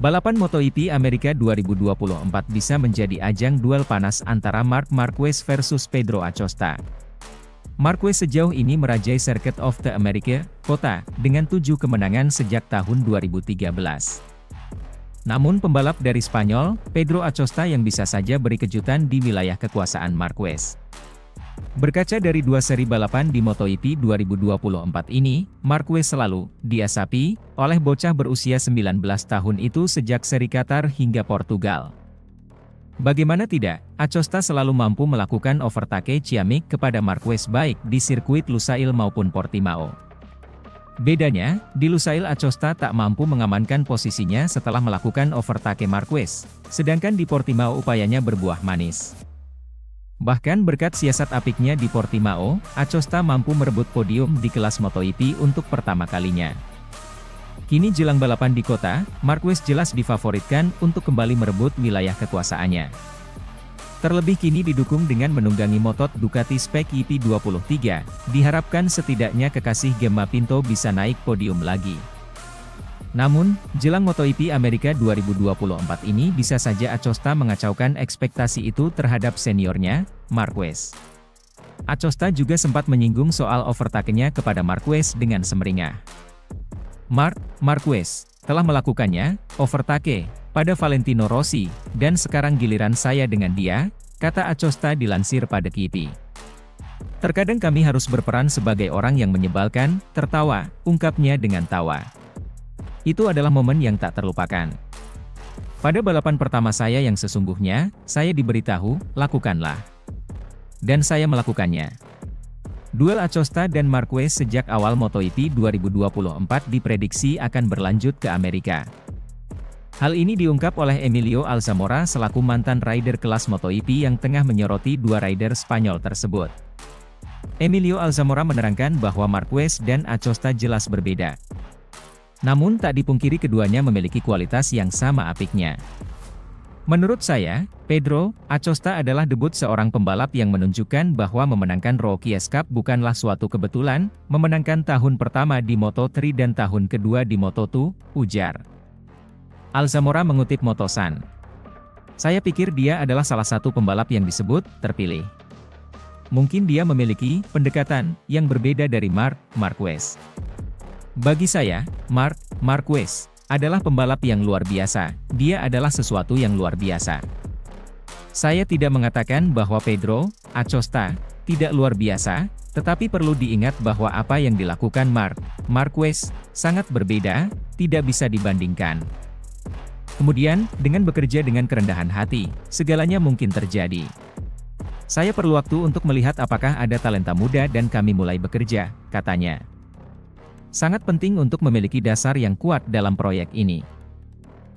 Balapan MotoGP Amerika 2024 bisa menjadi ajang duel panas antara Marc Marquez versus Pedro Acosta. Marquez sejauh ini merajai Circuit of the America, COTA, dengan 7 kemenangan sejak tahun 2013. Namun pembalap dari Spanyol, Pedro Acosta yang bisa saja beri kejutan di wilayah kekuasaan Marquez. Berkaca dari 2 seri balapan di MotoGP 2024 ini, Marquez selalu diasapi oleh bocah berusia 19 tahun itu sejak seri Qatar hingga Portugal. Bagaimana tidak, Acosta selalu mampu melakukan overtake ciamik kepada Marquez baik di sirkuit Lusail maupun Portimao. Bedanya, di Lusail Acosta tak mampu mengamankan posisinya setelah melakukan overtake Marquez, sedangkan di Portimao upayanya berbuah manis. Bahkan berkat siasat apiknya di Portimao, Acosta mampu merebut podium di kelas MotoGP untuk pertama kalinya. Kini jelang balapan di COTA, Marquez jelas difavoritkan untuk kembali merebut wilayah kekuasaannya. Terlebih kini didukung dengan menunggangi motor Ducati Spec EP23, diharapkan setidaknya kekasih Gemma Pinto bisa naik podium lagi. Namun, jelang MotoGP Amerika 2024 ini bisa saja Acosta mengacaukan ekspektasi itu terhadap seniornya, Marquez. Acosta juga sempat menyinggung soal overtake-nya kepada Marquez dengan semeringah. Marquez telah melakukannya, overtake, pada Valentino Rossi, dan sekarang giliran saya dengan dia, kata Acosta dilansir pada KIPI. Terkadang kami harus berperan sebagai orang yang menyebalkan, tertawa, ungkapnya dengan tawa. Itu adalah momen yang tak terlupakan. Pada balapan pertama saya yang sesungguhnya, saya diberitahu, lakukanlah. Dan saya melakukannya. Duel Acosta dan Marquez sejak awal MotoGP 2024 diprediksi akan berlanjut ke Amerika. Hal ini diungkap oleh Emilio Alzamora selaku mantan rider kelas MotoGP yang tengah menyoroti 2 rider Spanyol tersebut. Emilio Alzamora menerangkan bahwa Marquez dan Acosta jelas berbeda. Namun tak dipungkiri keduanya memiliki kualitas yang sama apiknya. Menurut saya, Pedro Acosta adalah debut seorang pembalap yang menunjukkan bahwa memenangkan Rookies Cup bukanlah suatu kebetulan, memenangkan tahun pertama di Moto3 dan tahun kedua di Moto2, ujar. Alzamora mengutip Motosan. Saya pikir dia adalah salah satu pembalap yang disebut terpilih. Mungkin dia memiliki pendekatan yang berbeda dari Marquez. Bagi saya, Marquez adalah pembalap yang luar biasa. Dia adalah sesuatu yang luar biasa. Saya tidak mengatakan bahwa Pedro Acosta tidak luar biasa, tetapi perlu diingat bahwa apa yang dilakukan Marquez sangat berbeda, tidak bisa dibandingkan. Kemudian, dengan bekerja dengan kerendahan hati, segalanya mungkin terjadi. Saya perlu waktu untuk melihat apakah ada talenta muda dan kami mulai bekerja, katanya. Sangat penting untuk memiliki dasar yang kuat dalam proyek ini.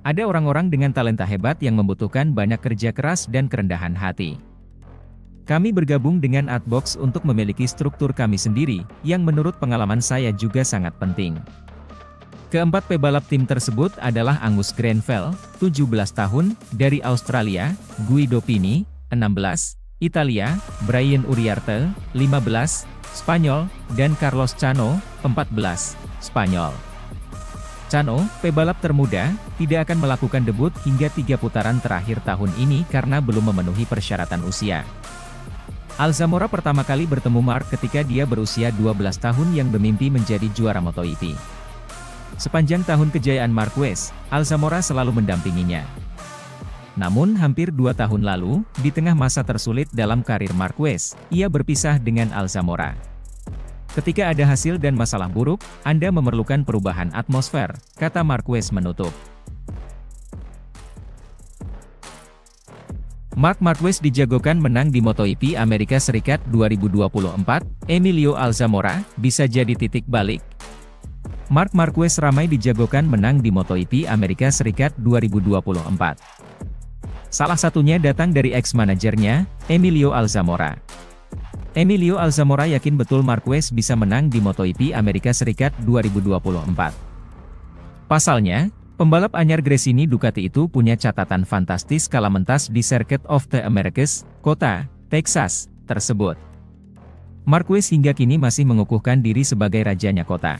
Ada orang-orang dengan talenta hebat yang membutuhkan banyak kerja keras dan kerendahan hati. Kami bergabung dengan Artbox untuk memiliki struktur kami sendiri, yang menurut pengalaman saya juga sangat penting. Keempat pebalap tim tersebut adalah Angus Grenfell, 17 tahun, dari Australia, Guido Pini, 16, Italia, Brian Uriarte, 15, Spanyol, dan Carlos Cano, 14, Spanyol. Cano, pebalap termuda, tidak akan melakukan debut hingga 3 putaran terakhir tahun ini karena belum memenuhi persyaratan usia. Alzamora pertama kali bertemu Marc ketika dia berusia 12 tahun yang bermimpi menjadi juara MotoGP. Sepanjang tahun kejayaan Marquez, Alzamora selalu mendampinginya. Namun hampir 2 tahun lalu, di tengah masa tersulit dalam karir Marquez, ia berpisah dengan Alzamora. Ketika ada hasil dan masalah buruk, Anda memerlukan perubahan atmosfer, kata Marquez menutup. Marc Marquez dijagokan menang di MotoGP Amerika Serikat 2024, Emilio Alzamora, bisa jadi titik balik. Marc Marquez ramai dijagokan menang di MotoGP Amerika Serikat 2024. Salah satunya datang dari ex-manajernya, Emilio Alzamora. Emilio Alzamora yakin betul Marquez bisa menang di MotoGP Amerika Serikat 2024. Pasalnya, pembalap anyar Gresini Ducati itu punya catatan fantastis kala mentas di Circuit of the Americas, COTA, Texas, tersebut. Marquez hingga kini masih mengukuhkan diri sebagai rajanya kota.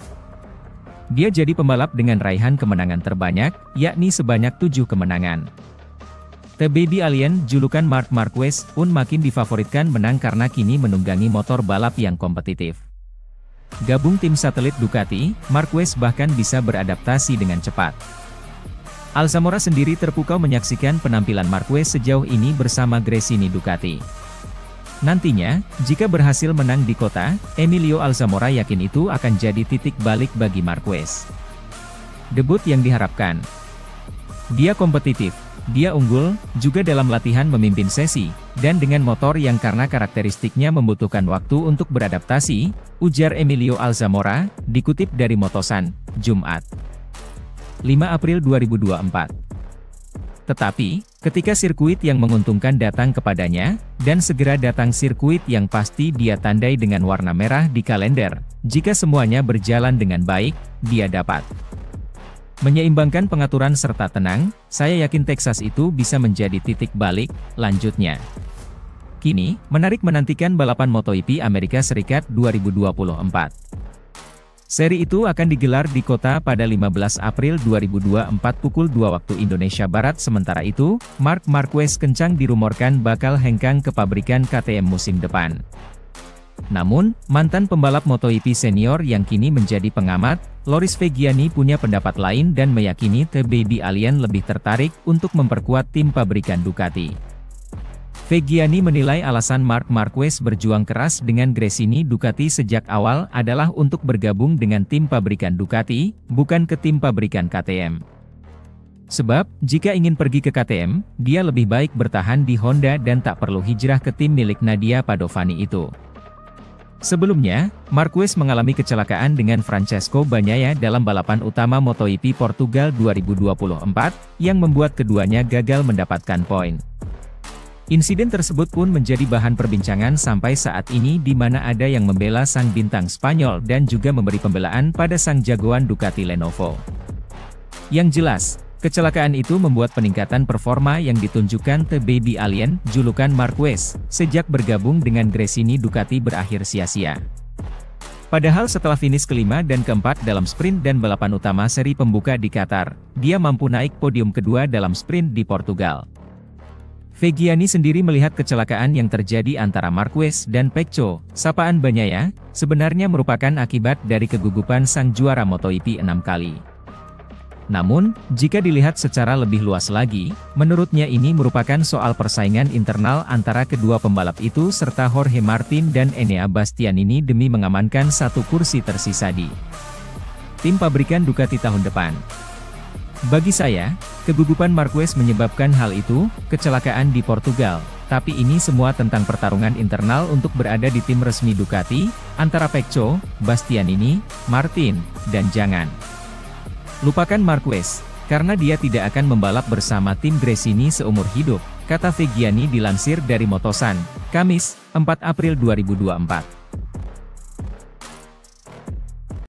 Dia jadi pembalap dengan raihan kemenangan terbanyak, yakni sebanyak 7 kemenangan. The Baby Alien, julukan Marc Marquez, pun makin difavoritkan menang karena kini menunggangi motor balap yang kompetitif. Gabung tim satelit Ducati, Marquez bahkan bisa beradaptasi dengan cepat. Alzamora sendiri terpukau menyaksikan penampilan Marquez sejauh ini bersama Gresini Ducati. Nantinya, jika berhasil menang di kota, Emilio Alzamora yakin itu akan jadi titik balik bagi Marquez. Debut yang diharapkan. Dia kompetitif, dia unggul, juga dalam latihan memimpin sesi, dan dengan motor yang karena karakteristiknya membutuhkan waktu untuk beradaptasi, ujar Emilio Alzamora, dikutip dari Motosan, Jumat, 5 April 2024. Tetapi, ketika sirkuit yang menguntungkan datang kepadanya, dan segera datang sirkuit yang pasti dia tandai dengan warna merah di kalender, jika semuanya berjalan dengan baik, dia dapat menyeimbangkan pengaturan serta tenang. Saya yakin Texas itu bisa menjadi titik balik, lanjutnya. Kini, menarik menantikan balapan MotoGP Amerika Serikat 2024. Seri itu akan digelar di kota pada 15 April 2024 pukul 2 waktu Indonesia Barat. Sementara itu, Marc Marquez kencang dirumorkan bakal hengkang ke pabrikan KTM musim depan. Namun, mantan pembalap MotoGP senior yang kini menjadi pengamat, Loris Viggiani punya pendapat lain dan meyakini The Baby Alien lebih tertarik untuk memperkuat tim pabrikan Ducati. Viggiani menilai alasan Marc Marquez berjuang keras dengan Gresini Ducati sejak awal adalah untuk bergabung dengan tim pabrikan Ducati, bukan ke tim pabrikan KTM. Sebab, jika ingin pergi ke KTM, dia lebih baik bertahan di Honda dan tak perlu hijrah ke tim milik Nadia Padovani itu. Sebelumnya, Marquez mengalami kecelakaan dengan Francesco Bagnaia dalam balapan utama MotoGP Portugal 2024, yang membuat keduanya gagal mendapatkan poin. Insiden tersebut pun menjadi bahan perbincangan sampai saat ini di mana ada yang membela sang bintang Spanyol dan juga memberi pembelaan pada sang jagoan Ducati Lenovo. Yang jelas, kecelakaan itu membuat peningkatan performa yang ditunjukkan The Baby Alien, julukan Marquez, sejak bergabung dengan Gresini Ducati berakhir sia-sia. Padahal setelah finish kelima dan keempat dalam sprint dan balapan utama seri pembuka di Qatar, dia mampu naik podium kedua dalam sprint di Portugal. Viggiani sendiri melihat kecelakaan yang terjadi antara Marquez dan Pecco, sapaan Bagnaia, sebenarnya merupakan akibat dari kegugupan sang juara MotoGP 6 kali. Namun, jika dilihat secara lebih luas lagi, menurutnya ini merupakan soal persaingan internal antara kedua pembalap itu serta Jorge Martin dan Enea Bastianini demi mengamankan satu kursi tersisa di tim pabrikan Ducati tahun depan. Bagi saya, kegugupan Marquez menyebabkan hal itu, kecelakaan di Portugal, tapi ini semua tentang pertarungan internal untuk berada di tim resmi Ducati, antara Pecco, Bastianini, Martin, dan jangan lupakan Marquez, karena dia tidak akan membalap bersama tim Gresini seumur hidup, kata Viggiani dilansir dari Motosan, Kamis, 4 April 2024.